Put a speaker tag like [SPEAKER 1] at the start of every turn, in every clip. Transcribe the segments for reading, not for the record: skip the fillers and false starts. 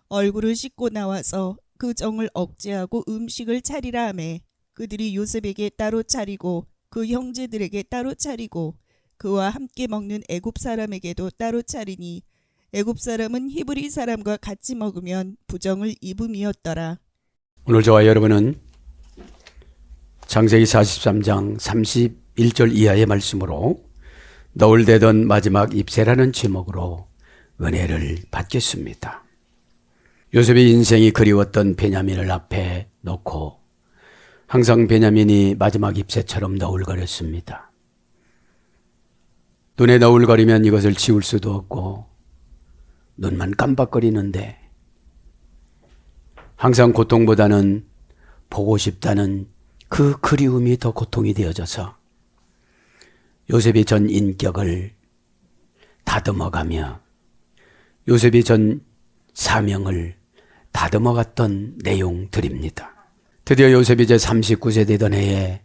[SPEAKER 1] 얼굴을 씻고 나와서 그 정을 억제하고 음식을 차리라 하매 그들이 요셉에게 따로 차리고 그 형제들에게 따로 차리고 그와 함께 먹는 애굽 사람에게도 따로 차리니 애굽 사람은 히브리 사람과 같이 먹으면 부정을 입음이었더라.
[SPEAKER 2] 오늘 저와 여러분은 창세기 43장 31절 이하의 말씀으로 너울 대던 마지막 입새라는 제목으로 은혜를 받겠습니다. 요셉의 인생이 그리웠던 베냐민을 앞에 놓고 항상 베냐민이 마지막 잎새처럼 너울거렸습니다. 눈에 너울거리면 이것을 지울 수도 없고 눈만 깜빡거리는데 항상 고통보다는 보고 싶다는 그 그리움이 더 고통이 되어져서 요셉의 전 인격을 다듬어가며 요셉의 전 사명을 다듬어갔던 내용들입니다. 드디어 요셉이 이제 39세 되던 해에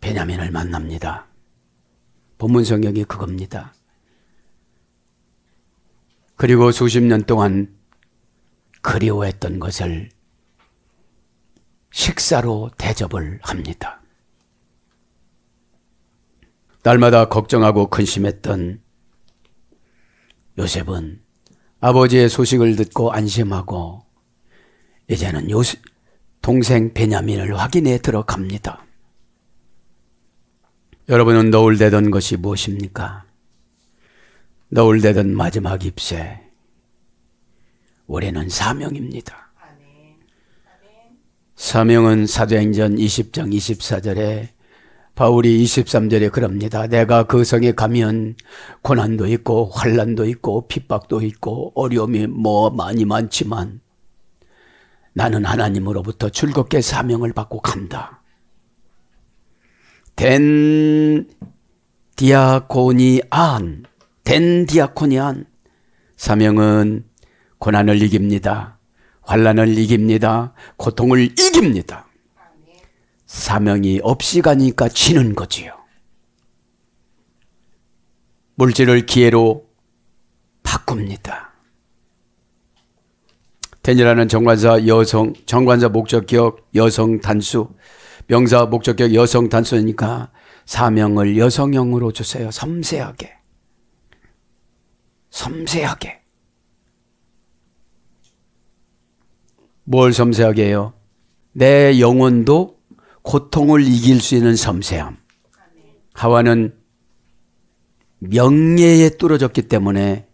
[SPEAKER 2] 베냐민을 만납니다. 본문 성경이 그겁니다. 그리고 수십 년 동안 그리워했던 것을 식사로 대접을 합니다. 날마다 걱정하고 근심했던 요셉은 아버지의 소식을 듣고 안심하고 이제는 동생 베냐민을 확인해 들어갑니다. 여러분은 너울대던 것이 무엇입니까? 너울대던 마지막 잎새. 올해는 사명입니다. 사명은 사도행전 20장 24절에 바울이 23절에 그럽니다. 내가 그 성에 가면 고난도 있고 환난도 있고 핍박도 있고 어려움이 많이 많지만 나는 하나님으로부터 즐겁게 사명을 받고 간다. 된 디아코니안 사명은 고난을 이깁니다. 환난을 이깁니다. 고통을 이깁니다. 사명이 없이 가니까 지는 거지요. 물질을 기회로 바꿉니다. 텐이라는 정관사 목적격 여성 단수, 명사 목적격 여성 단수니까 사명을 여성형으로 주세요. 섬세하게. 뭘 섬세하게 해요? 내 영혼도 고통을 이길 수 있는 섬세함. 하와는 명예에 뚫어졌기 때문에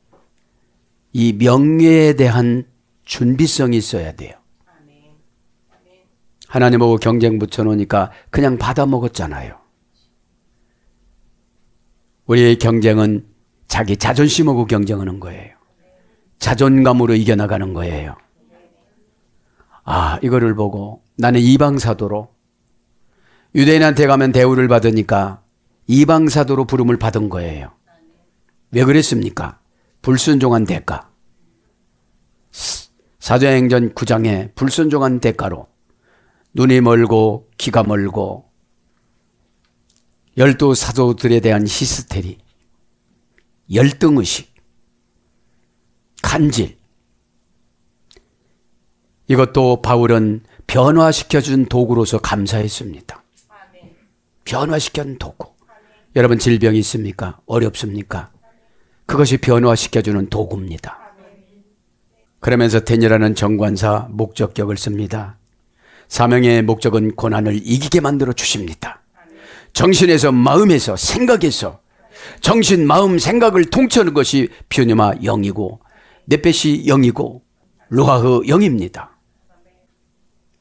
[SPEAKER 2] 이 명예에 대한 준비성이 있어야 돼요. 하나님하고 경쟁 붙여놓으니까 그냥 받아 먹었잖아요. 우리의 경쟁은 자기 자존심하고 경쟁하는 거예요. 자존감으로 이겨나가는 거예요. 이거를 보고 나는 이방사도로 유대인한테 가면 대우를 받으니까 이방사도로 부름을 받은 거예요. 왜 그랬습니까? 불순종한 대가. 사도행전 9장에 불순종한 대가로 눈이 멀고 귀가 멀고 12사도들에 대한 히스테리, 열등의식, 간질, 이것도 바울은 변화시켜준 도구로서 감사했습니다. 변화시켜준 도구. 여러분 질병이 있습니까? 어렵습니까? 그것이 변화시켜주는 도구입니다. 그러면서 텐이라는 정관사 목적격을 씁니다. 사명의 목적은 고난을 이기게 만들어 주십니다. 정신에서 마음에서 생각에서 정신, 마음, 생각을 통치하는 것이 퓨니마 영이고 네페시 영이고 루하흐 영입니다.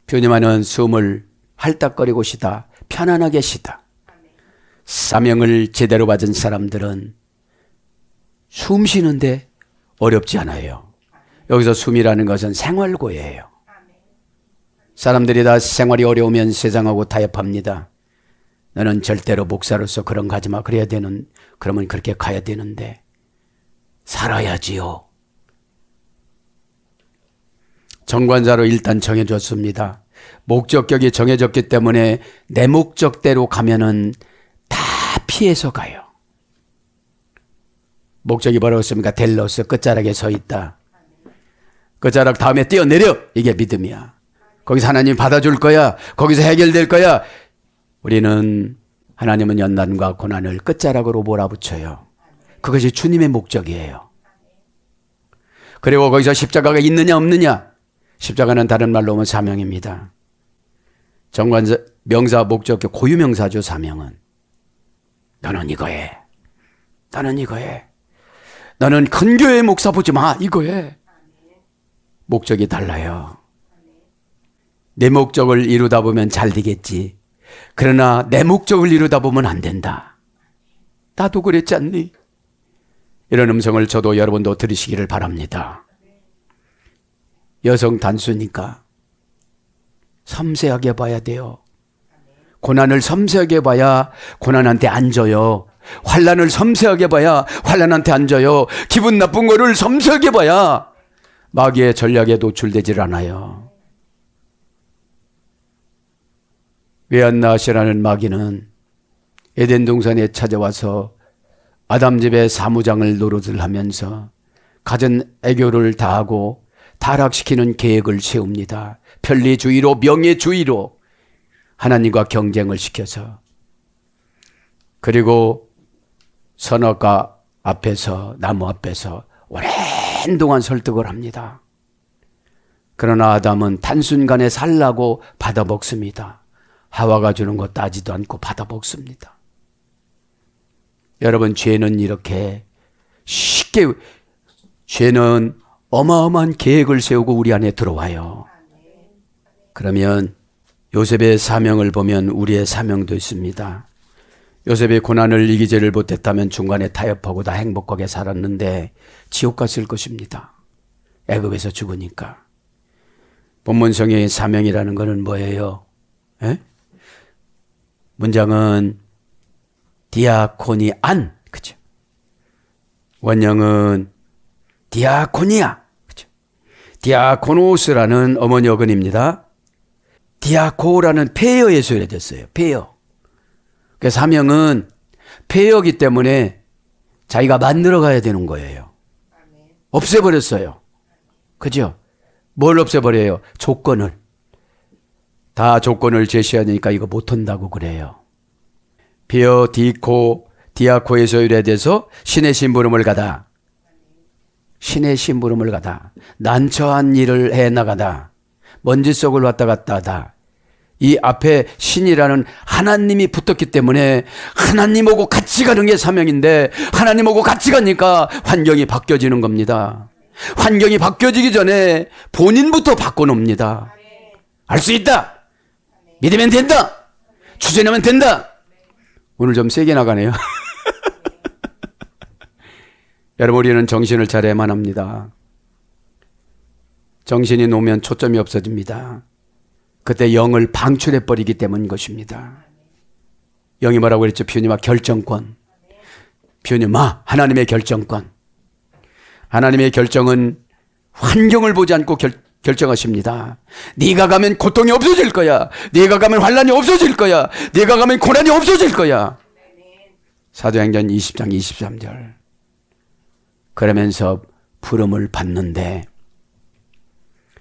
[SPEAKER 2] 퓨니마는 숨을 할딱거리고 쉬다 편안하게 쉬다. 사명을 제대로 받은 사람들은 숨 쉬는데 어렵지 않아요. 여기서 숨이라는 것은 생활고예요. 사람들이 다 생활이 어려우면 세상하고 타협합니다. 너는 절대로 목사로서 그런 거 하지 마. 그러면 그렇게 가야 되는데 살아야지요. 정관사로 일단 정해졌습니다. 목적격이 정해졌기 때문에 내 목적대로 가면은 다 피해서 가요. 목적이 뭐라고 했습니까? 델로스 끝자락에 서 있다. 끝자락 다음에 뛰어내려. 이게 믿음이야. 거기서 하나님이 받아줄 거야. 거기서 해결될 거야. 우리는 하나님은 연단과 고난을 끝자락으로 몰아붙여요. 그것이 주님의 목적이에요. 그리고 거기서 십자가가 있느냐 없느냐. 십자가는 다른 말로 하면 사명입니다. 정관사, 명사, 목적격, 고유명사죠. 사명은. 너는 이거 해. 너는 이거 해. 너는 큰 교회 목사 보지 마. 이거 해. 목적이 달라요. 내 목적을 이루다 보면 잘 되겠지. 그러나 내 목적을 이루다 보면 안 된다. 나도 그랬지 않니? 이런 음성을 저도 여러분도 들으시기를 바랍니다. 여성 단수니까 섬세하게 봐야 돼요. 고난을 섬세하게 봐야 고난한테 안 져요. 환난을 섬세하게 봐야 환난한테 안 져요. 기분 나쁜 거를 섬세하게 봐야 마귀의 전략에 노출되질 않아요. 외안나시라는 마귀는 에덴 동산에 찾아와서 아담 집의 사무장을 노릇을 하면서 갖은 애교를 다하고 타락시키는 계획을 세웁니다. 편리주의로, 명예주의로 하나님과 경쟁을 시켜서. 그리고 선악과 앞에서, 나무 앞에서 오랜 동안 설득을 합니다. 그러나 아담은 단순간에 살라고 받아먹습니다. 하와가 주는 거 따지도 않고 받아먹습니다. 여러분, 죄는 이렇게 쉽게, 죄는 어마어마한 계획을 세우고 우리 안에 들어와요. 그러면 요셉의 사명을 보면 우리의 사명도 있습니다. 요셉의 고난을 이기지를 못했다면 중간에 타협하고 다 행복하게 살았는데 지옥 갔을 것입니다. 애굽에서 죽으니까. 본문성의 사명이라는 것은 뭐예요? 에? 문장은 디아코니안, 그죠? 원형은 디아코니아, 그죠? 디아코노스라는 어머니 어근입니다. 디아코라는 폐허에서 유래됐어요. 폐허. 그 사명은 폐허이기 때문에 자기가 만들어 가야 되는 거예요. 없애버렸어요. 그죠? 뭘 없애버려요? 조건을. 다 조건을 제시하니까 이거 못한다고 그래요. 비어 디코 디아코에서 유래돼서 신의 심부름을 가다. 신의 심부름을 가다. 난처한 일을 해나가다. 먼지 속을 왔다 갔다 하다. 이 앞에 신이라는 하나님이 붙었기 때문에 하나님하고 같이 가는 게 사명인데 하나님하고 같이 가니까 환경이 바뀌어지는 겁니다. 환경이 바뀌어지기 전에 본인부터 바꿔놓습니다. 알 수 있다. 믿으면 된다. 추진하면 된다. 오늘 좀 세게 나가네요. 여러분, 우리는 정신을 차려야만 합니다. 정신이 놓으면 초점이 없어집니다. 그때 영을 방출해버리기 때문인 것입니다. 영이 뭐라고 그랬죠? 표현이 결정권. 표현이 하나님의 결정권. 하나님의 결정은 환경을 보지 않고 결정하십니다. 네가 가면 고통이 없어질 거야. 네가 가면 환난이 없어질 거야. 네가 가면 고난이 없어질 거야. 사도행전 20장 23절. 그러면서 부름을 받는데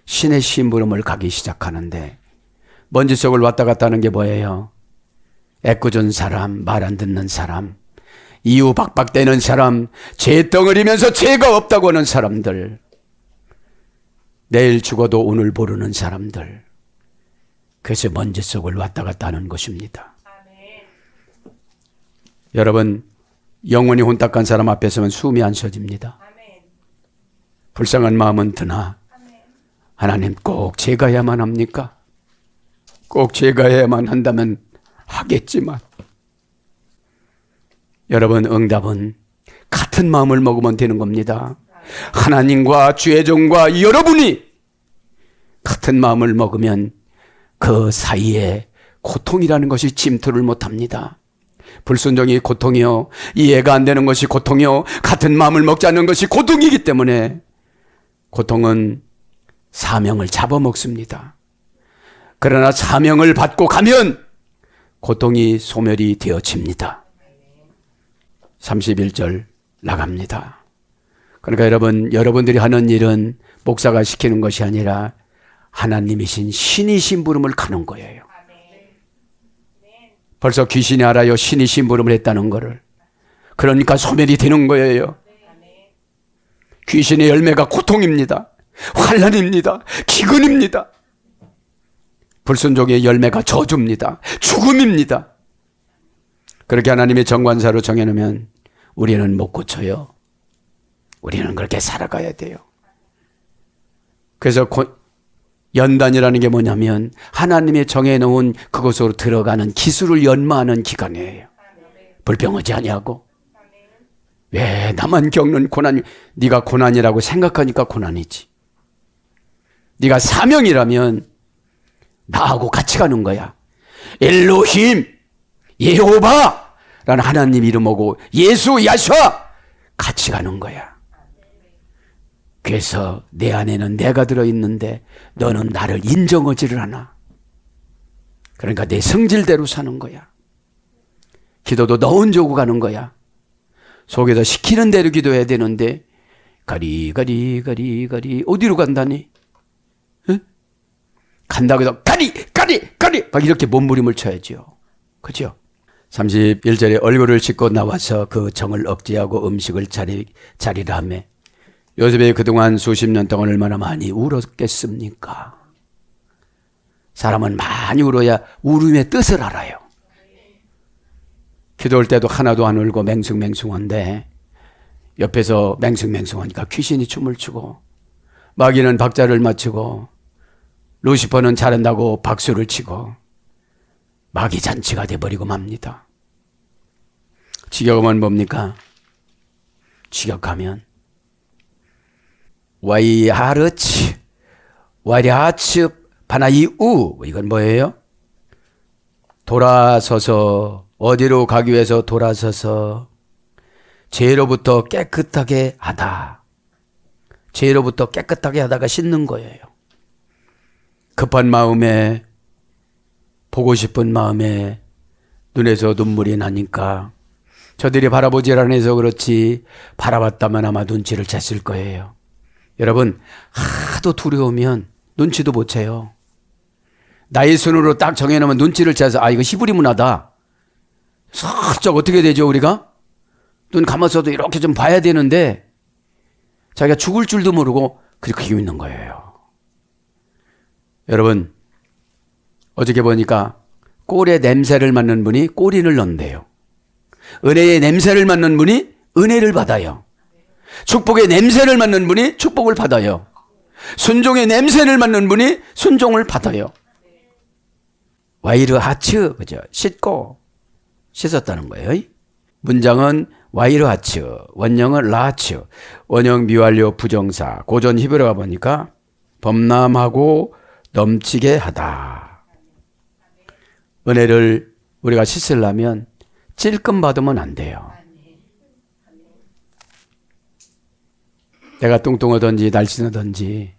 [SPEAKER 2] 신의 심부름을 가기 시작하는데 먼지 속을 왔다 갔다 하는 게 뭐예요? 애꿎은 사람, 말 안 듣는 사람, 이유 박박대는 사람, 죄덩어리면서 죄가 없다고 하는 사람들, 내일 죽어도 오늘 모르는 사람들. 그래서 먼지 속을 왔다 갔다 하는 것입니다. 아멘. 여러분, 영혼이 혼탁한 사람 앞에 서면 숨이 안 쉬어집니다. 아멘. 불쌍한 마음은 드나 아멘. 하나님 꼭 제가 해야만 합니까? 꼭 제가 해야만 한다면 하겠지만 여러분, 응답은 같은 마음을 먹으면 되는 겁니다. 하나님과 주의 종과 여러분이 같은 마음을 먹으면 그 사이에 고통이라는 것이 침투를 못합니다. 불순종이 고통이요, 이해가 안 되는 것이 고통이요, 같은 마음을 먹지 않는 것이 고통이기 때문에 고통은 사명을 잡아먹습니다. 그러나 사명을 받고 가면 고통이 소멸이 되어집니다. 31절 나갑니다. 그러니까 여러분, 여러분들이 하는 일은 목사가 시키는 것이 아니라 하나님이신 신이 심부름을 가는 거예요. 벌써 귀신이 알아요. 신이 심부름을 했다는 거를. 그러니까 소멸이 되는 거예요. 귀신의 열매가 고통입니다. 환난입니다. 기근입니다. 불순종의 열매가 저주입니다. 죽음입니다. 그렇게 하나님의 정관사로 정해놓으면 우리는 못 고쳐요. 우리는 그렇게 살아가야 돼요. 그래서 연단이라는 게 뭐냐면 하나님의 정해놓은 그곳으로 들어가는 기술을 연마하는 기간이에요. 불평하지 아니하고. 왜 나만 겪는 고난이, 네가 고난이라고 생각하니까 고난이지. 네가 사명이라면 나하고 같이 가는 거야. 엘로힘, 예호바라는 하나님 이름하고 예수, 야슈아 같이 가는 거야. 그래서 내 안에는 내가 들어있는데 너는 나를 인정하지를 않아. 그러니까 내 성질대로 사는 거야. 기도도 너 혼자 오고 가는 거야. 속에서 시키는 대로 기도해야 되는데 가리 어디로 간다니? 응? 간다고 해서 가리 막 이렇게 몸부림을 쳐야죠. 그죠? 31절에 얼굴을 씻고 나와서 그 정을 억제하고 음식을 차리라 하며 요셉이 그동안 수십 년 동안 얼마나 많이 울었겠습니까? 사람은 많이 울어야 울음의 뜻을 알아요. 기도할 때도 하나도 안 울고 맹숭맹숭한데 옆에서 맹숭맹숭하니까 귀신이 춤을 추고 마귀는 박자를 맞추고 루시퍼는 잘한다고 박수를 치고 마귀 잔치가 돼버리고 맙니다. 직역하면 뭡니까? 직역하면 와이하르츠 바나이우, 이건 뭐예요? 돌아서서, 어디로 가기 위해서 돌아서서 죄로부터 깨끗하게 하다. 죄로부터 깨끗하게 하다가 씻는 거예요. 급한 마음에, 보고 싶은 마음에 눈에서 눈물이 나니까 저들이 바라보질 않아서 그렇지 바라봤다면 아마 눈치를 챘을 거예요. 여러분, 하도 두려우면 눈치도 못 채요. 나의 손으로 딱 정해놓으면 눈치를 채서 이거 히브리 문화다. 살짝 어떻게 되죠 우리가? 눈 감아서도 이렇게 좀 봐야 되는데 자기가 죽을 줄도 모르고 그렇게 있는 거예요. 여러분, 어저께 보니까 꼴의 냄새를 맡는 분이 꼴인을 넣는데요. 은혜의 냄새를 맡는 분이 은혜를 받아요. 축복의 냄새를 맡는 분이 축복을 받아요. 순종의 냄새를 맡는 분이 순종을 받아요. 와이르 하츠, 그죠? 씻었다는 거예요. 문장은 와이르 하츠, 원형은 라츠, 원형 미완료 부정사, 고전 히브리어가 보니까 범람하고 넘치게 하다. 은혜를 우리가 씻으려면 찔끔 받으면 안 돼요. 내가 뚱뚱하든지 날씬하든지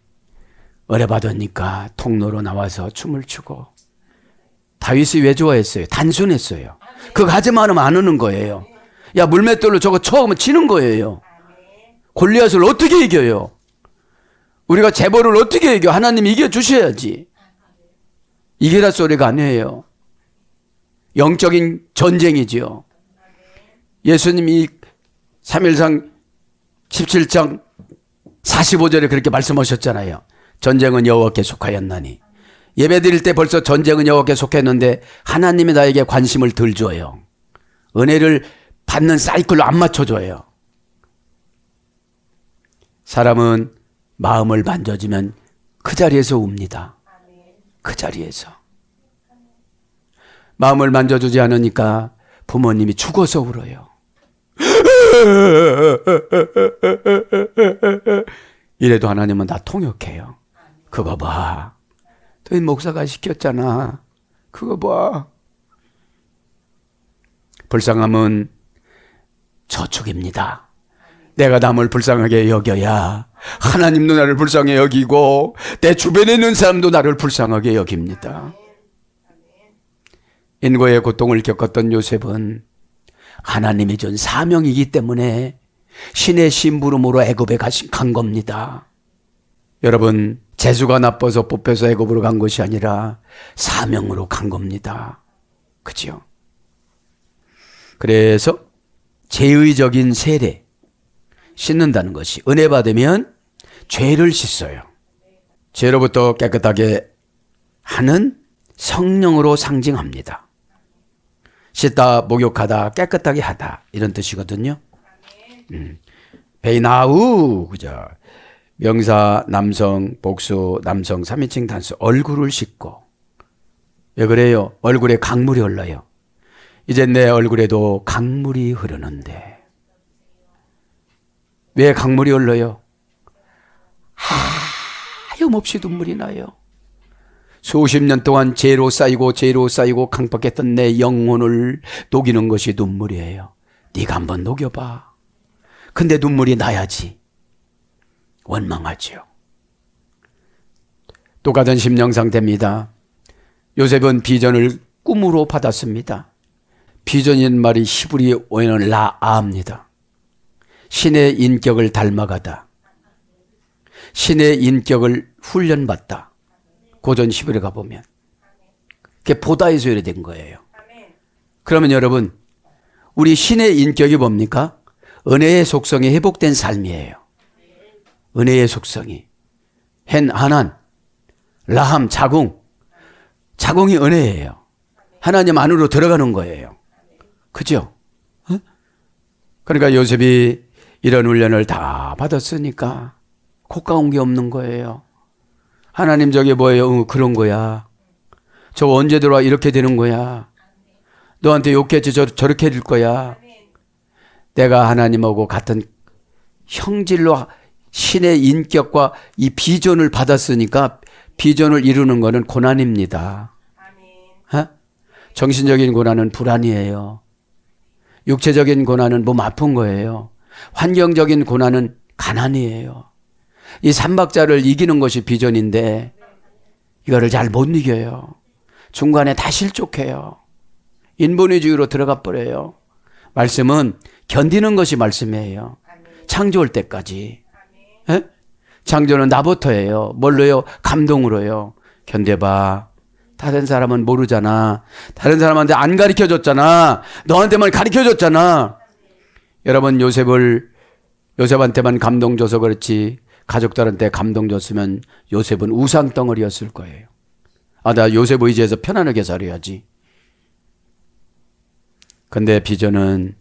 [SPEAKER 2] 은혜 받으니까 통로로 나와서 춤을 추고. 다윗이 왜 좋아했어요? 단순했어요. 그거 하지만 하면 안 오는 거예요. 야, 물맷돌로 저거 쳐오면 지는 거예요. 골리앗을 어떻게 이겨요? 우리가 재벌을 어떻게 이겨? 하나님이 이겨주셔야지. 이기라 소리가 아니에요. 영적인 전쟁이지요. 예수님이 3일상 17장 45절에 그렇게 말씀하셨잖아요. 전쟁은 여호와께 속하였나니. 예배 드릴 때 벌써 전쟁은 여호와께 속했는데 하나님이 나에게 관심을 덜 줘요. 은혜를 받는 사이클로 안 맞춰줘요. 사람은 마음을 만져주면 그 자리에서 웁니다. 그 자리에서. 마음을 만져주지 않으니까 부모님이 죽어서 울어요. 이래도 하나님은 다 통역해요. 그거 봐. 너희 목사가 시켰잖아. 그거 봐. 불쌍함은 저축입니다. 내가 남을 불쌍하게 여겨야 하나님도 나를 불쌍하게 여기고 내 주변에 있는 사람도 나를 불쌍하게 여깁니다. 인고의 고통을 겪었던 요셉은 하나님이 준 사명이기 때문에 신의 심부름으로 애굽에 간 겁니다. 여러분, 재수가 나빠서 뽑혀서 애굽으로 간 것이 아니라 사명으로 간 겁니다. 그죠? 그래서 제의적인 세례, 씻는다는 것이 은혜 받으면 죄를 씻어요. 죄로부터 깨끗하게 하는 성령으로 상징합니다. 씻다, 목욕하다, 깨끗하게 하다 이런 뜻이거든요. 베이나우, 그죠? 명사 남성, 복수 남성 3인칭 단수. 얼굴을 씻고. 왜 그래요? 얼굴에 강물이 흘러요. 이제 내 얼굴에도 강물이 흐르는데 왜 강물이 흘러요? 하염없이 눈물이 나요. 수십 년 동안 죄로 쌓이고 강박했던 내 영혼을 녹이는 것이 눈물이에요. 네가 한번 녹여봐. 근데 눈물이 나야지. 원망하죠. 똑같은 심령 상태입니다. 요셉은 비전을 꿈으로 받았습니다. 비전인 말이 히브리 원어는 라아입니다. 신의 인격을 닮아가다. 신의 인격을 훈련받다. 고전 히브리에 가보면. 그게 보다에서 유래된 거예요. 그러면 여러분, 우리 신의 인격이 뭡니까? 은혜의 속성이 회복된 삶이에요. 은혜의 속성이. 하난, 라함, 자궁. 자궁이 은혜예요. 하나님 안으로 들어가는 거예요. 그죠? 어? 그러니까 요셉이 이런 훈련을 다 받았으니까 고가운 게 없는 거예요. 하나님 저게 뭐예요? 그런 거야. 저 언제 들어와 이렇게 되는 거야. 너한테 욕했지 저렇게 될 거야. 내가 하나님하고 같은 형질로 신의 인격과 이 비전을 받았으니까 비전을 이루는 것은 고난입니다. 어? 정신적인 고난은 불안이에요. 육체적인 고난은 몸 아픈 거예요. 환경적인 고난은 가난이에요. 이 삼박자를 이기는 것이 비전인데 이거를 잘 못 이겨요. 중간에 다 실족해요. 인본위주의로 들어가 버려요. 말씀은 견디는 것이 말씀이에요. 창조할 때까지. 에? 창조는 나부터예요. 뭘로요? 감동으로요. 견뎌봐. 다른 사람은 모르잖아. 다른 사람한테 안 가르쳐줬잖아. 너한테만 가르쳐줬잖아. 여러분, 요셉한테만 감동 줘서 그렇지 가족들한테 감동 줬으면 요셉은 우상덩어리였을 거예요. 아, 나 요셉 의지해서 편안하게 살아야지. 근데 비전은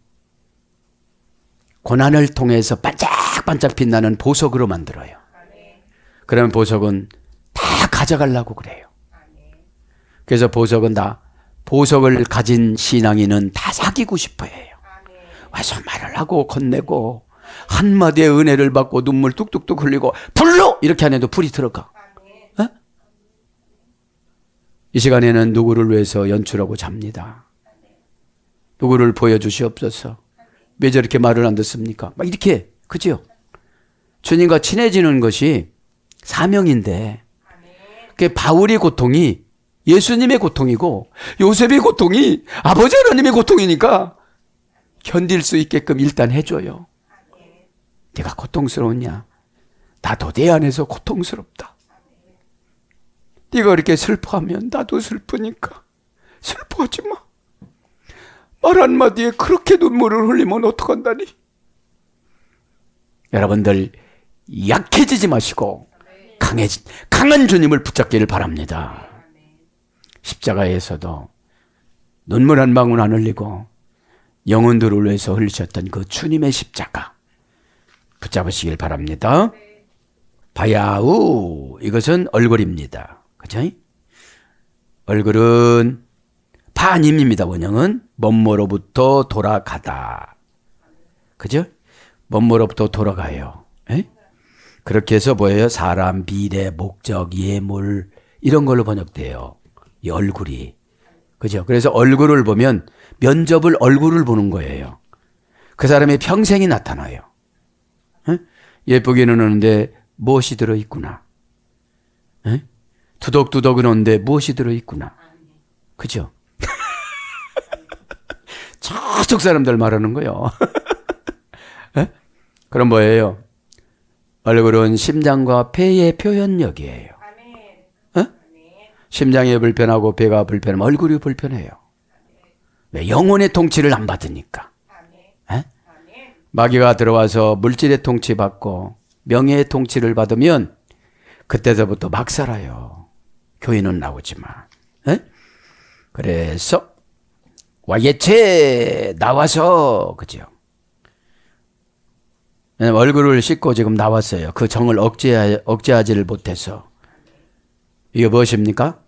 [SPEAKER 2] 고난을 통해서 반짝반짝 빛나는 보석으로 만들어요. 그러면 보석은 다 가져가려고 그래요. 그래서 보석을 가진 신앙인은 다 사귀고 싶어 해요. 와서 말을 하고 건네고 한마디의 은혜를 받고 눈물 뚝뚝뚝 흘리고 불로 이렇게 안 해도 불이 들어가. 어? 이 시간에는 누구를 위해서 연출하고 잡니다. 누구를 보여주시옵소서. 왜 저렇게 말을 안 듣습니까? 막 이렇게, 그죠? 주님과 친해지는 것이 사명인데 그 바울의 고통이 예수님의 고통이고 요셉의 고통이 아버지 하나님의 고통이니까 견딜 수 있게끔 일단 해줘요. 네가 고통스러웠냐? 나도 내 안에서 고통스럽다. 네가 이렇게 슬퍼하면 나도 슬프니까 슬퍼하지 마. 말 한마디에 그렇게 눈물을 흘리면 어떡한다니. 여러분들 약해지지 마시고 강한 주님을 붙잡기를 바랍니다. 십자가에서도 눈물 한 방울 안 흘리고 영혼들을 위해서 흘리셨던 그 주님의 십자가 붙잡으시길 바랍니다. 바야우, 이것은 얼굴입니다. 그죠? 얼굴은 파님입니다. 원형은 먼모로부터 돌아가다. 그죠? 먼모로부터 돌아가요. 에? 그렇게 해서 뭐예요? 사람, 미래, 목적, 예물 이런 걸로 번역돼요. 이 얼굴이. 그죠? 그래서 얼굴을 보면 면접을 얼굴을 보는 거예요. 그 사람의 평생이 나타나요. 에? 예쁘기는 하는데 무엇이 들어있구나. 에? 두덕두덕은 하는데 무엇이 들어있구나. 그죠? 저쪽 사람들 말하는 거요. 그럼 뭐예요? 얼굴은 심장과 폐의 표현력이에요. 어? 심장이 불편하고 배가 불편하면 얼굴이 불편해요. 왜? 영혼의 통치를 안 받으니까. 에? 마귀가 들어와서 물질의 통치 받고 명예의 통치를 받으면 그때서부터 막 살아요. 교회는 나오지만. 에? 그래서 와예체 나와서 그죠? 얼굴을 씻고 지금 나왔어요. 그 정을 억제하지를 못해서. 이게 무엇입니까?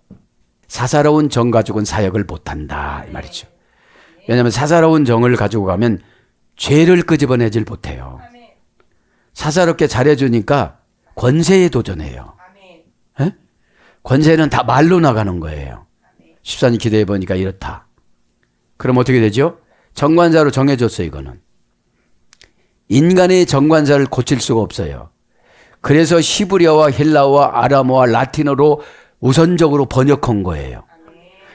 [SPEAKER 2] 사사로운 정 가지고는 사역을 못한다 이 말이죠. 왜냐하면 사사로운 정을 가지고 가면 죄를 끄집어내질 못해요. 사사롭게 잘해주니까 권세에 도전해요. 에? 권세는 다 말로 나가는 거예요. 14년 기도해 보니까 이렇다. 그럼 어떻게 되죠? 정관사로 정해줬어요. 이거는. 인간의 정관사를 고칠 수가 없어요. 그래서 히브리어와 헬라어와 아람어와 라틴어로 우선적으로 번역한 거예요.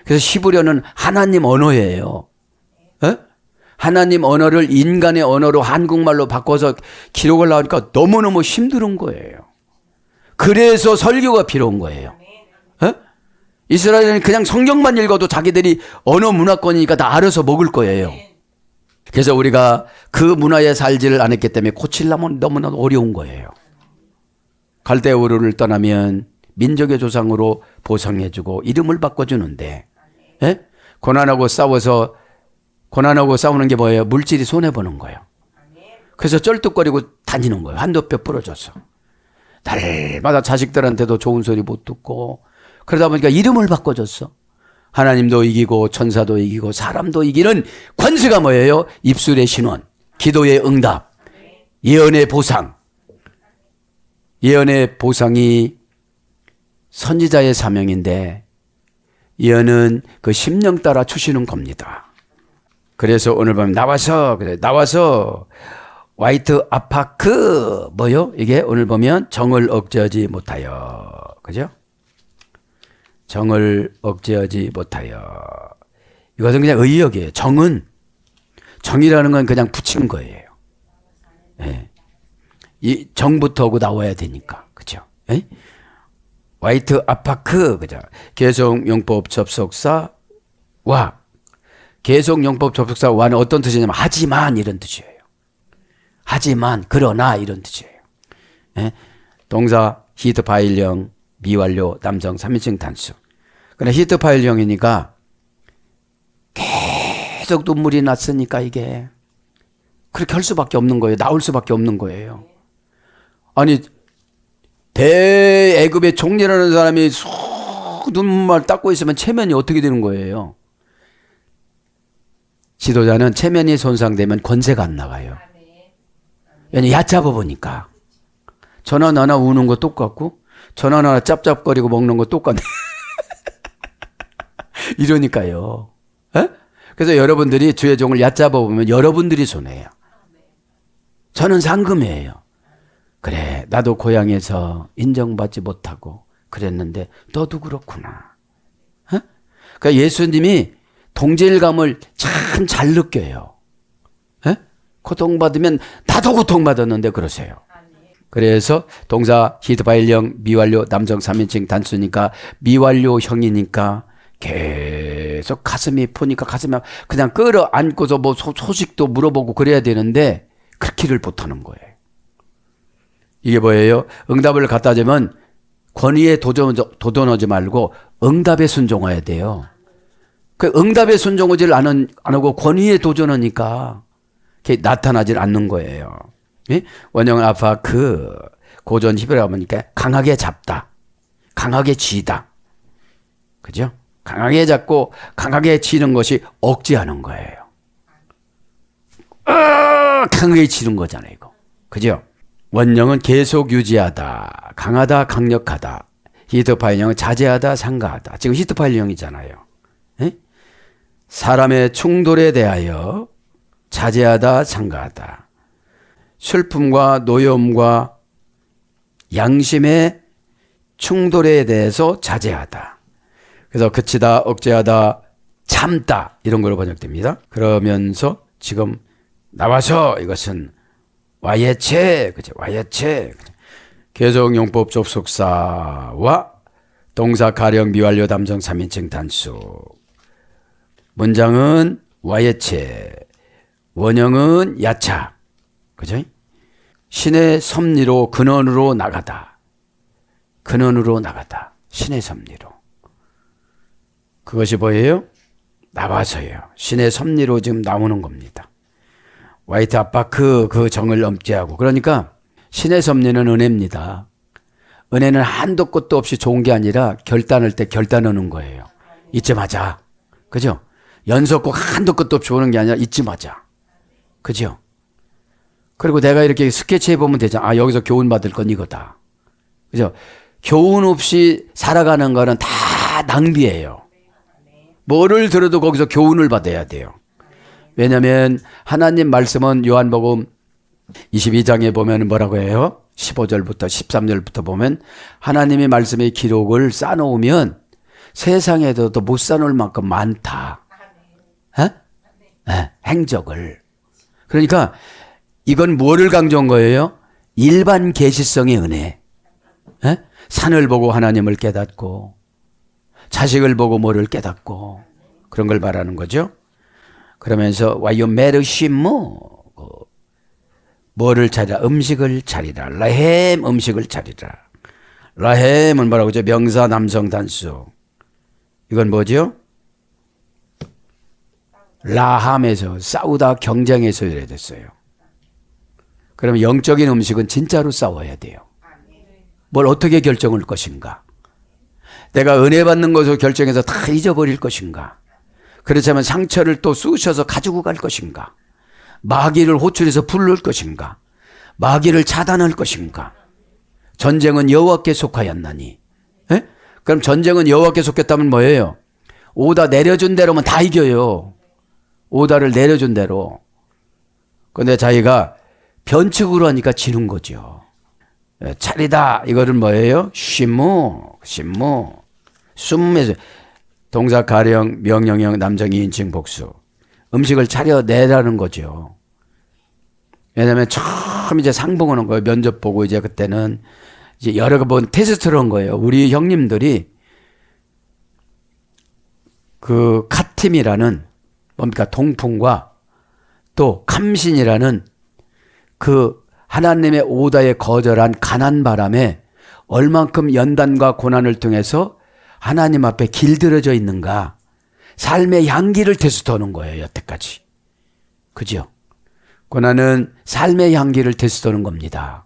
[SPEAKER 2] 그래서 히브리어는 하나님 언어예요. 에? 하나님 언어를 인간의 언어로 한국말로 바꿔서 기록을 하니까 너무너무 힘든 거예요. 그래서 설교가 필요한 거예요. 에? 이스라엘은 그냥 성경만 읽어도 자기들이 언어 문화권이니까 다 알아서 먹을 거예요. 그래서 우리가 그 문화에 살지를 않았기 때문에 고치려면 너무나 어려운 거예요. 갈대우르를 떠나면 민족의 조상으로 보상해주고 이름을 바꿔주는데, 예? 고난하고 싸우는 게 뭐예요? 물질이 손해보는 거예요. 그래서 쩔뚝거리고 다니는 거예요. 한도 뼈 부러져서. 날마다 자식들한테도 좋은 소리 못 듣고 그러다 보니까 이름을 바꿔줬어. 하나님도 이기고 천사도 이기고 사람도 이기는 권세가 뭐예요? 입술의 신원, 기도의 응답, 예언의 보상. 예언의 보상이 선지자의 사명인데 예언은 그 심령 따라 주시는 겁니다. 그래서 오늘 밤 나와서 화이트 아파크 뭐요? 이게 오늘 보면 정을 억제하지 못하여. 그죠? 정을 억제하지 못하여. 이것은 그냥 의역이에요. 정이라는 건 그냥 붙인 거예요. 네. 이 정부터 하고 나와야 되니까. 그죠? 네? 화이트 아파크. 그죠? 계속용법 접속사 와. 계속용법 접속사 와는 어떤 뜻이냐면 하지만 이런 뜻이에요. 하지만 그러나 이런 뜻이에요. 네? 동사 히트 파일형 미완료 남성 3인칭 단수. 그러나 히트 파일형이니까 계속 눈물이 났으니까 이게 그렇게 할 수밖에 없는 거예요. 나올 수밖에 없는 거예요. 아니 대애굽의 총리라는 사람이 쑥 눈물 닦고 있으면 체면이 어떻게 되는 거예요? 지도자는 체면이 손상되면 권세가 안 나가요. 왜냐면 얕잡아 보니까 전원 하나 우는 거 똑같고 전원 하나 짭짭거리고 먹는 거 똑같네. 이러니까요. 에? 그래서 여러분들이 주의 종을 얕잡아 보면 여러분들이 손해예요. 저는 상금이에요. 그래 나도 고향에서 인정받지 못하고 그랬는데 너도 그렇구나. 에? 그러니까 예수님이 동질감을 참 잘 느껴요. 에? 고통받으면 나도 고통받았는데 그러세요. 그래서 동사 히트파일형 미완료 남성 3인칭 단수니까 미완료형이니까 계속 가슴이 푸니까 가슴이 그냥 끌어안고서 뭐 소식도 물어보고 그래야 되는데 그렇게를 못하는 거예요. 이게 뭐예요? 응답을 갖다 주면 권위에 도전하지 말고 응답에 순종해야 돼요. 그 응답에 순종하지를 안 하고 권위에 도전하니까 그게 나타나질 않는 거예요. 예? 원형 아파크 고전 히브리어 보니까 강하게 잡다, 강하게 쥐다, 그죠? 강하게 잡고 강하게 쥐는 것이 억제하는 거예요. 강하게 쥐는 거잖아요, 이거, 그죠? 원형은 계속 유지하다, 강하다, 강력하다. 히트파일형은 자제하다, 상가하다. 지금 히트파일형이잖아요. 예? 사람의 충돌에 대하여 자제하다, 상가하다. 슬픔과 노여움과 양심의 충돌에 대해서 자제하다. 그래서 그치다, 억제하다, 참다 이런 걸로 번역됩니다. 그러면서 지금 나와서 이것은 와예체, 그죠? 와예체. 개성용법 접속사와 동사 가령 미완료 담성 3인칭 단수. 문장은 와예체, 원형은 야차. 그죠? 신의 섭리로 근원으로 나가다. 근원으로 나가다. 신의 섭리로. 그것이 뭐예요? 나와서요. 신의 섭리로 지금 나오는 겁니다. 화이트 압박 그 정을 엄지하고. 그러니까 신의 섭리는 은혜입니다. 은혜는 한도 끝도 없이 좋은 게 아니라 결단할 때 결단하는 거예요. 잊지 마자. 그죠? 연속 꼭 한도 끝도 없이 오는 게 아니라 잊지 마자. 그죠? 그리고 내가 이렇게 스케치해 보면 되잖아. 아, 여기서 교훈 받을 건 이거다. 그죠? 교훈 없이 살아가는 거는 다 낭비예요. 뭐를 들어도 거기서 교훈을 받아야 돼요. 왜냐하면 하나님 말씀은 요한복음 22장에 보면 뭐라고 해요? 15절부터 13절부터 보면 하나님의 말씀의 기록을 쌓아놓으면 세상에도 못 쌓아놓을 만큼 많다. 행적을. 그러니까 이건 뭐를 강조한 거예요? 일반 계시성의 은혜. 산을 보고 하나님을 깨닫고 자식을 보고 뭐를 깨닫고 그런 걸 말하는 거죠. 그러면서 와요 메르시모 뭐를 차리라? 음식을 차리라. 라햄 음식을 차리라. 라햄은 뭐라고 하죠? 명사 남성 단수. 이건 뭐죠? 라함에서 싸우다 경쟁에서 이래됐어요. 그러면 영적인 음식은 진짜로 싸워야 돼요. 뭘 어떻게 결정할 것인가? 내가 은혜 받는 것으로 결정해서 다 잊어버릴 것인가? 그렇다면 상처를 또 쑤셔서 가지고 갈 것인가? 마귀를 호출해서 부를 것인가? 마귀를 차단할 것인가? 전쟁은 여호와께 속하였나니. 에? 그럼 전쟁은 여호와께 속했다면 뭐예요? 오다 내려준 대로면 다 이겨요. 오다를 내려준 대로. 그런데 자기가 변칙으로 하니까 지는 거죠. 차리다 이거는 뭐예요? 심무. 숨에서 동사 가령 명령형 남성 2인칭 복수. 음식을 차려내라는 거죠. 왜냐하면 처음 이제 상봉 오는 거예요. 면접 보고 이제 그때는 이제 여러 번 테스트를 한 거예요. 우리 형님들이 그 카팀이라는 뭡니까? 동풍과 또 감신이라는 그 하나님의 오다에 거절한 가난 바람에 얼만큼 연단과 고난을 통해서 하나님 앞에 길들여져 있는가 삶의 향기를 테스트하는 거예요. 여태까지. 그죠? 고난은 삶의 향기를 테스트하는 겁니다.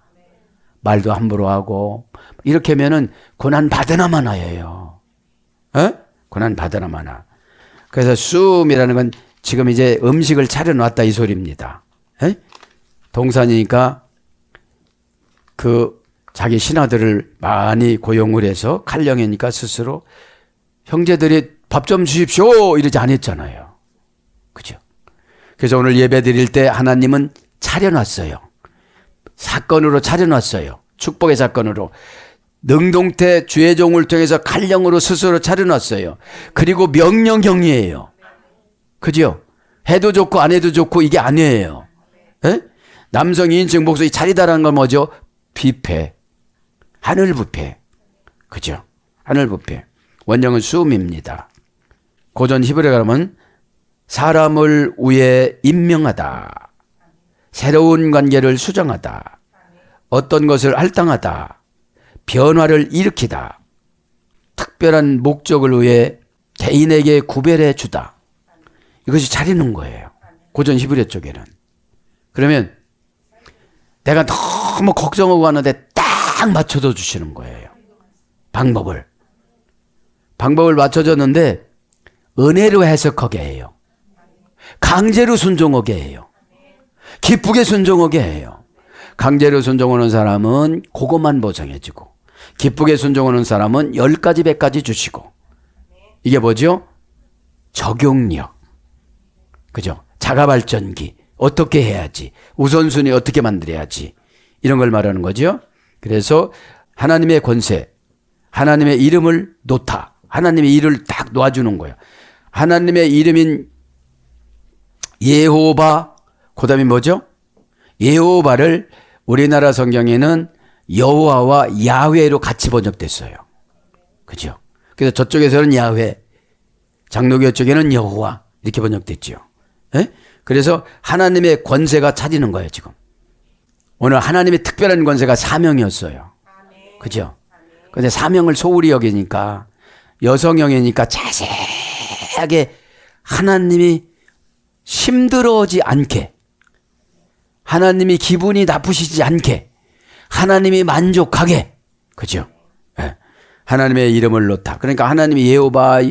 [SPEAKER 2] 말도 함부로 하고 이렇게 하면은 고난 받으나 마나예요. 고난 받으나 마나. 그래서 숨이라는 건 지금 이제 음식을 차려놨다 이 소리입니다. 동산이니까 그 자기 신하들을 많이 고용을 해서 칼령이니까 스스로 형제들이 밥 좀 주십시오 이러지 않았잖아요. 그죠? 그래서 오늘 예배 드릴 때 하나님은 차려놨어요. 사건으로 차려놨어요. 축복의 사건으로. 능동태 주의 종을 통해서 칼령으로 스스로 차려놨어요. 그리고 명령형이에요. 그죠? 해도 좋고 안 해도 좋고 이게 아니에요. 남성 2인칭 복수이 차리다라는 건 뭐죠? 비패. 하늘 부패. 그죠? 하늘 부패. 원형은 수음입니다. 고전 히브리어 가면 사람을 위해 임명하다. 새로운 관계를 수정하다. 어떤 것을 할당하다. 변화를 일으키다. 특별한 목적을 위해 개인에게 구별해 주다. 이것이 차리는 거예요. 고전 히브리어 쪽에는. 그러면 내가 너무 걱정하고 하는데 딱 맞춰서 주시는 거예요. 방법을 맞춰줬는데 은혜로 해석하게 해요. 강제로 순종하게 해요. 기쁘게 순종하게 해요. 강제로 순종하는 사람은 그것만 보상해주고 기쁘게 순종하는 사람은 10가지 100가지 주시고 이게 뭐죠? 적용력. 그죠? 자가발전기. 어떻게 해야지? 우선순위 어떻게 만들어야지? 이런 걸 말하는 거죠. 그래서 하나님의 권세, 하나님의 이름을 놓다. 하나님의 이름을 딱 놓아주는 거예요. 하나님의 이름인 예호바, 그 다음에 뭐죠? 예호바를 우리나라 성경에는 여호와와 야훼로 같이 번역됐어요. 그죠? 그래서 저쪽에서는 야훼, 장로교 쪽에는 여호와 이렇게 번역됐죠. 예? 그래서 하나님의 권세가 차지는 거예요, 지금. 오늘 하나님의 특별한 권세가 사명이었어요. 그죠? 근데 사명을 소홀히 여기니까, 여성형이니까 자세하게 하나님이 힘들어지 않게, 하나님이 기분이 나쁘시지 않게, 하나님이 만족하게, 그죠? 예. 하나님의 이름을 놓다. 그러니까 하나님이 예호바,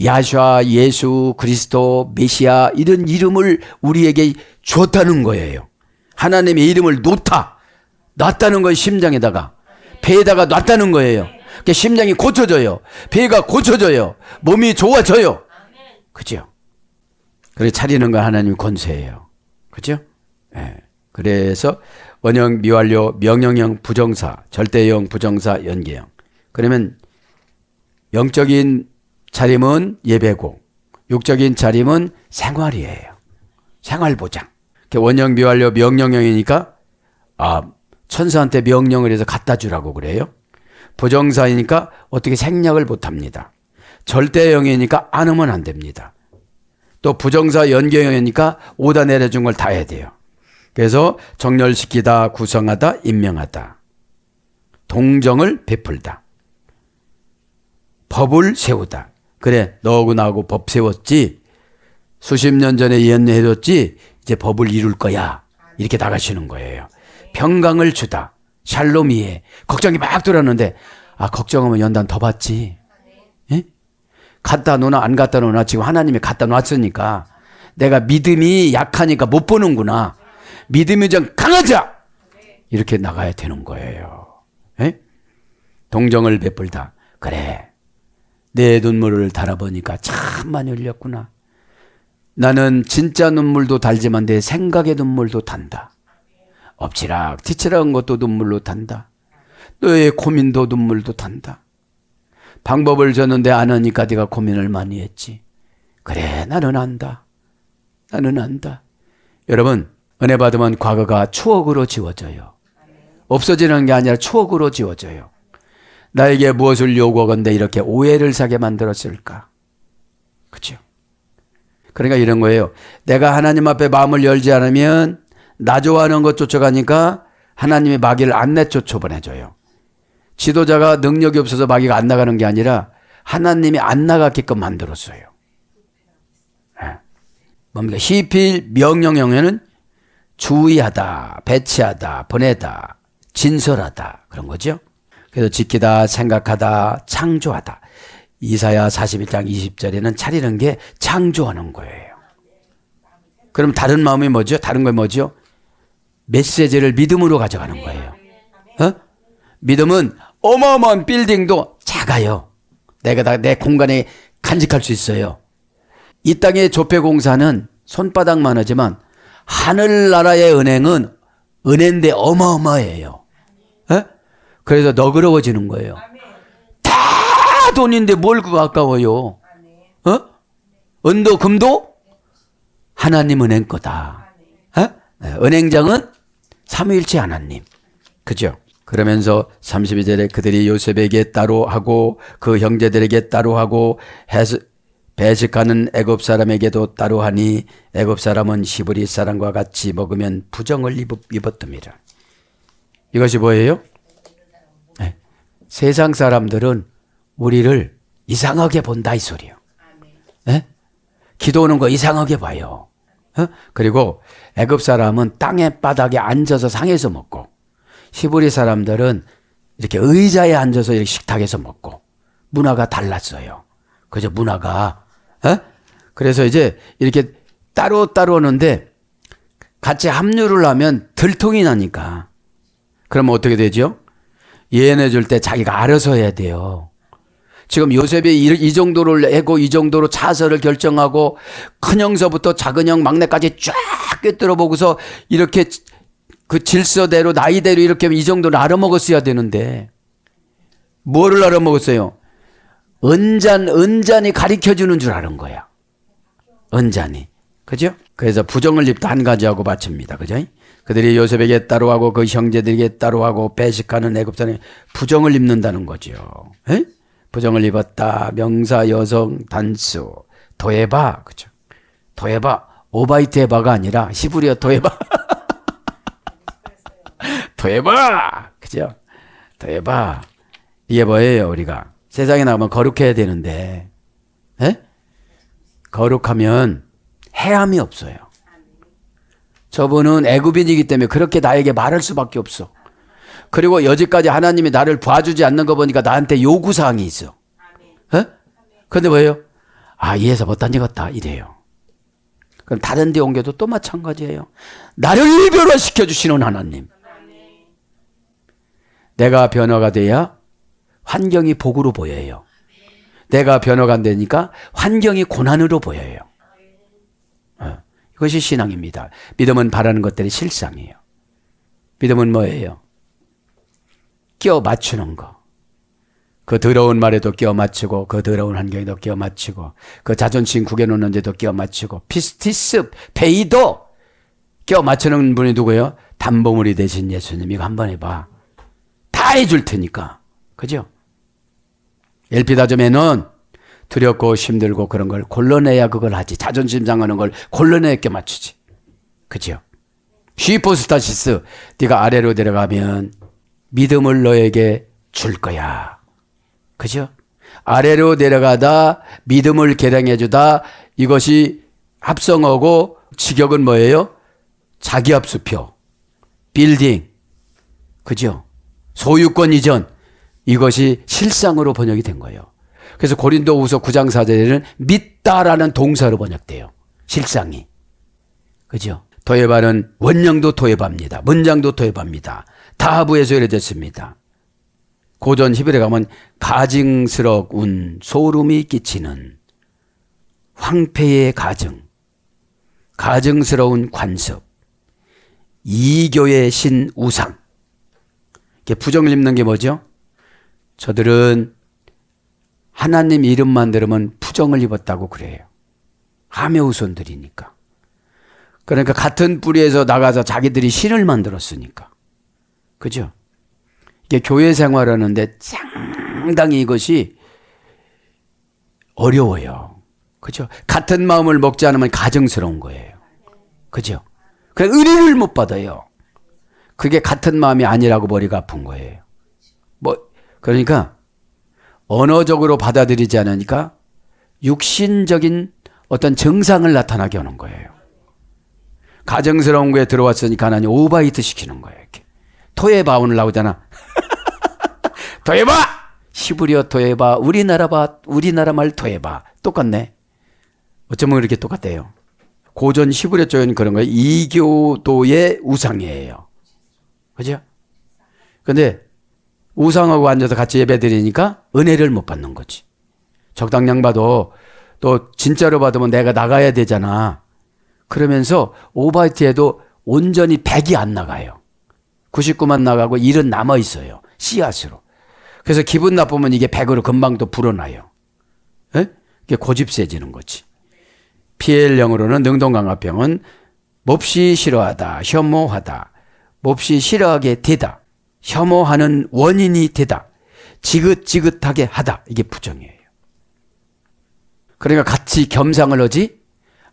[SPEAKER 2] 야샤, 예수, 그리스도, 메시아 이런 이름을 우리에게 줬다는 거예요. 하나님의 이름을 놓다. 놨다는 거예요. 심장에다가. 배에다가 놨다는 거예요. 그러니까 심장이 고쳐져요. 배가 고쳐져요. 몸이 좋아져요. 그죠? 그래 차리는 건 하나님 권세예요. 그죠? 예. 그래서 원형, 미완료, 명령형, 부정사, 절대형, 부정사, 연계형. 그러면 영적인 차림은 예배고 육적인 차림은 생활이에요. 생활 보장. 원형, 미완료, 명령형이니까 천사한테 명령을 해서 갖다 주라고 그래요. 부정사이니까 어떻게 생략을 못합니다. 절대형이니까 안 하면 안 됩니다. 또 부정사 연계형이니까 오다 내려준 걸 다 해야 돼요. 그래서 정렬시키다, 구성하다, 임명하다, 동정을 베풀다, 법을 세우다. 그래 너하고 나하고 법 세웠지, 수십 년 전에 예언해줬지, 이제 법을 이룰 거야. 이렇게 나가시는 거예요. 평강을 주다, 샬롬이에. 걱정이 막 들었는데 걱정하면 연단 더 받지. 예? 갖다 놓나 안 갖다 놓나 지금 하나님이 갖다 놨으니까 내가 믿음이 약하니까 못 보는구나. 믿음이 좀 강하자. 이렇게 나가야 되는 거예요. 예? 동정을 베풀다. 그래 내 눈물을 달아보니까 참 많이 흘렸구나. 나는 진짜 눈물도 달지만 내 생각의 눈물도 단다. 엎치락 뒤치락한 것도 눈물로 단다. 너의 고민도 눈물도 단다. 방법을 줬는데 안 하니까 네가 고민을 많이 했지. 그래 나는 안다. 나는 안다. 여러분 은혜 받으면 과거가 추억으로 지워져요. 없어지는 게 아니라 추억으로 지워져요. 나에게 무엇을 요구하건대 이렇게 오해를 사게 만들었을까? 그렇죠? 그러니까 이런 거예요. 내가 하나님 앞에 마음을 열지 않으면 나 좋아하는 것 쫓아가니까 하나님이 마귀를 안 내쫓아 보내줘요. 지도자가 능력이 없어서 마귀가 안 나가는 게 아니라 하나님이 안 나가게끔 만들었어요. 뭡니까? 시필 명령형에는 주의하다, 배치하다, 보내다, 진설하다 그런 거죠. 그래서 지키다, 생각하다, 창조하다. 이사야 41장 20절에는 차리는 게 창조하는 거예요. 그럼 다른 마음이 뭐죠? 다른 건 뭐죠? 메시지를 믿음으로 가져가는 거예요. 믿음은 어마어마한 빌딩도 작아요. 내가 다 내 공간에 간직할 수 있어요. 이 땅의 조폐공사는 손바닥만 하지만 하늘나라의 은행은 은행인데 어마어마해요. 그래서 너그러워지는 거예요. 다 돈인데 뭘 그거 아까워요. 은도 금도 하나님 은행 거다. 은행장은 삼위일체 하나님. 그죠? 그러면서 32절에 그들이 요셉에게 따로 하고 그 형제들에게 따로 하고 배식하는 애굽 사람에게도 따로 하니 애굽 사람은 히브리 사람과 같이 먹으면 부정을 입었답니다. 이것이 뭐예요? 네. 세상 사람들은 우리를 이상하게 본다 이 소리예요. 네? 기도하는 거 이상하게 봐요. 그리고 애굽 사람은 땅의 바닥에 앉아서 상에서 먹고 히브리 사람들은 이렇게 의자에 앉아서 이렇게 식탁에서 먹고 문화가 달랐어요. 그죠? 문화가. 그래서 이제 이렇게 따로따로 오는데 같이 합류를 하면 들통이 나니까 그러면 어떻게 되죠? 예언해 줄 때 자기가 알아서 해야 돼요. 지금 요셉이 이 정도를 하고 이 정도로 차서를 결정하고 큰형서부터 작은형 막내까지 쫙 꿰뚫어 보고서 이렇게 그 질서대로 나이대로 이렇게 이 정도를 알아먹었어야 되는데 뭐를 알아먹었어요? 은잔이 가르쳐주는 줄 아는 거야. 은잔이. 그죠? 그래서 부정을 입다 한 가지하고 바칩니다. 그죠? 그들이 요셉에게 따로하고 그 형제들에게 따로하고 배식하는 애굽 사람이 부정을 입는다는 거죠. 에? 부정을 입었다. 명사, 여성, 단수, 도에바, 그죠? 도에바, 오바이트에바가 아니라 히브리어 도에바. 도에바, 그죠? 도에바. 이게 뭐예요, 우리가? 세상에 나가면 거룩해야 되는데, 에? 거룩하면 해함이 없어요. 저분은 애굽인이기 때문에 그렇게 나에게 말할 수밖에 없어. 그리고 여지까지 하나님이 나를 봐주지 않는 거 보니까 나한테 요구사항이 있어. 그런데 뭐예요? 아, 이해서 못한 적었다 이래요. 그럼 다른 데 옮겨도 또 마찬가지예요. 나를 변화시켜 주시는 하나님. 내가 변화가 돼야 환경이 복으로 보여요. 내가 변화가 안 되니까 환경이 고난으로 보여요. 이것이 신앙입니다. 믿음은 바라는 것들이 실상이에요. 믿음은 뭐예요? 끼워 맞추는 거. 그 더러운 말에도 끼워 맞추고, 그 더러운 환경에도 끼워 맞추고, 그 자존심 구겨놓는 데도 끼워 맞추고, 피스티스, 페이도 끼워 맞추는 분이 누구예요? 담보물이 되신 예수님. 이거 한번 해봐. 다 해줄 테니까. 그죠? 엘피다점에는 두렵고 힘들고 그런 걸 골라내야 그걸 하지. 자존심 상하는 걸 골라내야 끼워 맞추지. 그죠? 휘포스타시스, 네가 아래로 내려가면 믿음을 너에게 줄 거야. 그죠? 아래로 내려가다 믿음을 개량해 주다. 이것이 합성어고 직역은 뭐예요? 자기합수표, 빌딩, 그죠? 소유권 이전. 이것이 실상으로 번역이 된 거예요. 그래서 고린도후서 9장 4절에는 믿다라는 동사로 번역돼요. 실상이. 그죠? 도예바는 원형도 도예바입니다. 문장도 도예바입니다. 다하부에서 이루어졌습니다. 고전 히브리에 가면 가증스러운 소름이 끼치는 황폐의 가증, 가증스러운 관습, 이교의 신 우상. 이게 부정을 입는 게 뭐죠? 저들은 하나님 이름만 들으면 부정을 입었다고 그래요. 하메우손들이니까. 그러니까 같은 뿌리에서 나가서 자기들이 신을 만들었으니까. 그죠? 이게 교회 생활하는데 상당히 이것이 어려워요. 그죠? 같은 마음을 먹지 않으면 가증스러운 거예요. 그죠? 그냥 은혜를 못 받아요. 그게 같은 마음이 아니라고 머리가 아픈 거예요. 그러니까 언어적으로 받아들이지 않으니까 육신적인 어떤 증상을 나타나게 하는 거예요. 가정스러운 거에 들어왔으니까 하나님 오바이트 시키는 거예요. 이렇게. 토에바 오늘 나오잖아. 토에바! 히브리어 토에바, 우리나라 말 토에바. 똑같네. 어쩌면 그렇게 똑같대요. 고전 히브리어 쪽에는 그런 거예요. 이교도의 우상이에요. 그죠? 근데 우상하고 앉아서 같이 예배 드리니까 은혜를 못 받는 거지. 적당량 봐도 또 진짜로 받으면 내가 나가야 되잖아. 그러면서 오바이트에도 온전히 100이 안 나가요. 99만 나가고 1은 남아 있어요. 씨앗으로. 그래서 기분 나쁘면 이게 100으로 금방 또 불어나요. 에? 이게 고집세지는 거지. PL령으로는 능동강화병은 몹시 싫어하다, 혐오하다, 몹시 싫어하게 되다, 혐오하는 원인이 되다, 지긋지긋하게 하다. 이게 부정이에요. 그러니까 같이 겸상을 하지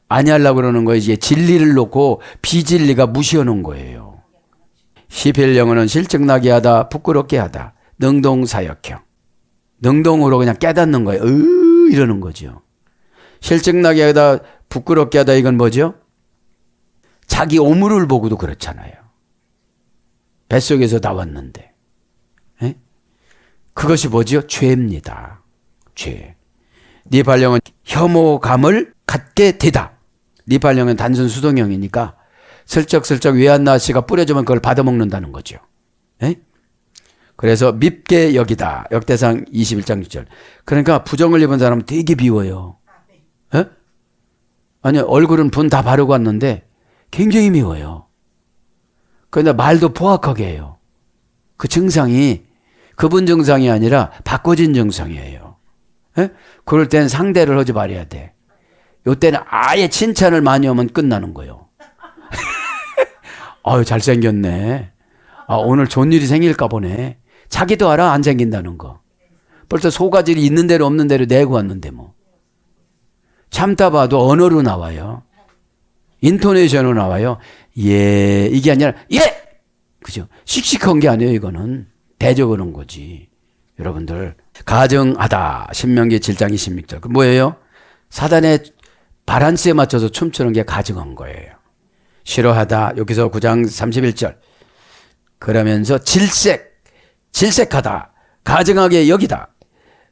[SPEAKER 2] 아니하려고 그러는 거예요. 이제 진리를 놓고 비진리가 무시해 놓은 거예요. 시필 영어는 실증나게 하다, 부끄럽게 하다, 능동사역형. 능동으로 그냥 깨닫는 거예요. 이러는 거죠. 실증나게 하다, 부끄럽게 하다, 이건 뭐죠? 자기 오물을 보고도 그렇잖아요. 뱃속에서 나왔는데. 에? 그것이 뭐죠? 죄입니다. 죄. 니발령은 혐오감을 갖게 되다. 니발령은 단순 수동형이니까 슬쩍슬쩍 외환나시가 뿌려주면 그걸 받아먹는다는 거죠. 에? 그래서 밉게 여기다. 역대상 21장 6절. 그러니까 부정을 입은 사람은 되게 미워요. 에? 아니 얼굴은 분 다 바르고 왔는데 굉장히 미워요. 그런데 말도 포악하게 해요. 그 증상이 그분 증상이 아니라 바꿔진 증상이에요. 에? 그럴 땐 상대를 하지 말아야 돼. 요때는 아예 칭찬을 많이 하면 끝나는 거예요. 아유, 잘생겼네. 아, 오늘 좋은 일이 생길까 보네. 자기도 알아, 안 생긴다는 거. 벌써 소가지를 있는 대로 없는 대로 내고 왔는데 뭐. 참다 봐도 언어로 나와요. 인토네이션으로 나와요. 예, 이게 아니라 예! 그죠? 씩씩한 게 아니에요, 이거는. 대적하는 거지. 여러분들, 가정하다. 신명기 7장 26절. 그 뭐예요? 사단의 바란스에 맞춰서 춤추는 게 가정한 거예요. 싫어하다. 여기서 9장 31절. 그러면서 질색하다. 가증하게 여기다.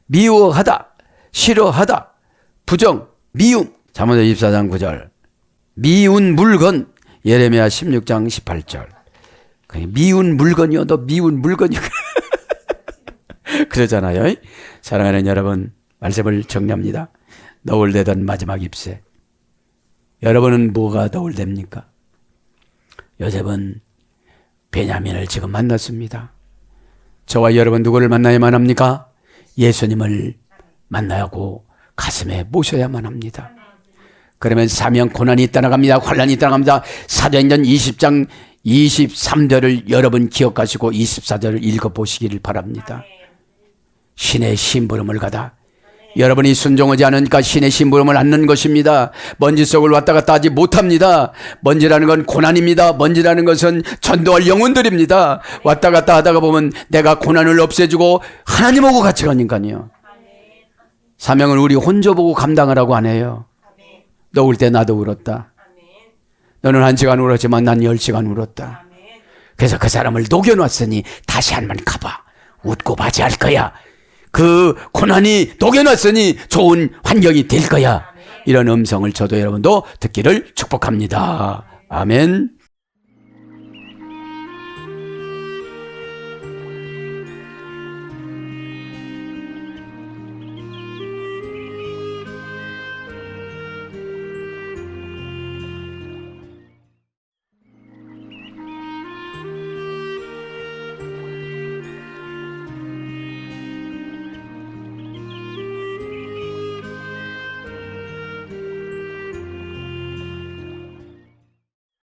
[SPEAKER 2] 미워하다. 싫어하다. 부정, 미움. 잠언 24장 9절. 미운 물건. 예레미야 16장 18절. 미운 물건이요. 너 미운 물건이요. 그러잖아요. 사랑하는 여러분, 말씀을 정리합니다. 너울대던 마지막 잎새. 여러분은 뭐가 너울댑니까? 요셉은 베냐민을 지금 만났습니다. 저와 여러분 누구를 만나야만 합니까? 예수님을 만나고 가슴에 모셔야만 합니다. 그러면 사명 고난이 떠나갑니다. 환난이 떠나갑니다. 사도행전 20장 23절을 여러분 기억하시고 24절을 읽어보시기를 바랍니다. 신의 심부름을 가다. 여러분이 순종하지 않으니까 신의 심부름을 않는 것입니다. 먼지 속을 왔다 갔다 하지 못합니다. 먼지라는 건 고난입니다. 먼지라는 것은 전도할 영혼들입니다. 왔다 갔다 하다가 보면 내가 고난을 없애주고 하나님하고 같이 가니까요. 사명을 우리 혼자 보고 감당하라고 안 해요. 너 울 때 나도 울었다. 너는 1시간 울었지만 난 10시간 울었다. 그래서 그 사람을 녹여놨으니 다시 한번 가봐. 웃고 맞이할 거야. 그 고난이 녹여놨으니 좋은 환경이 될 거야. 이런 음성을 저도 여러분도 듣기를 축복합니다. 아멘.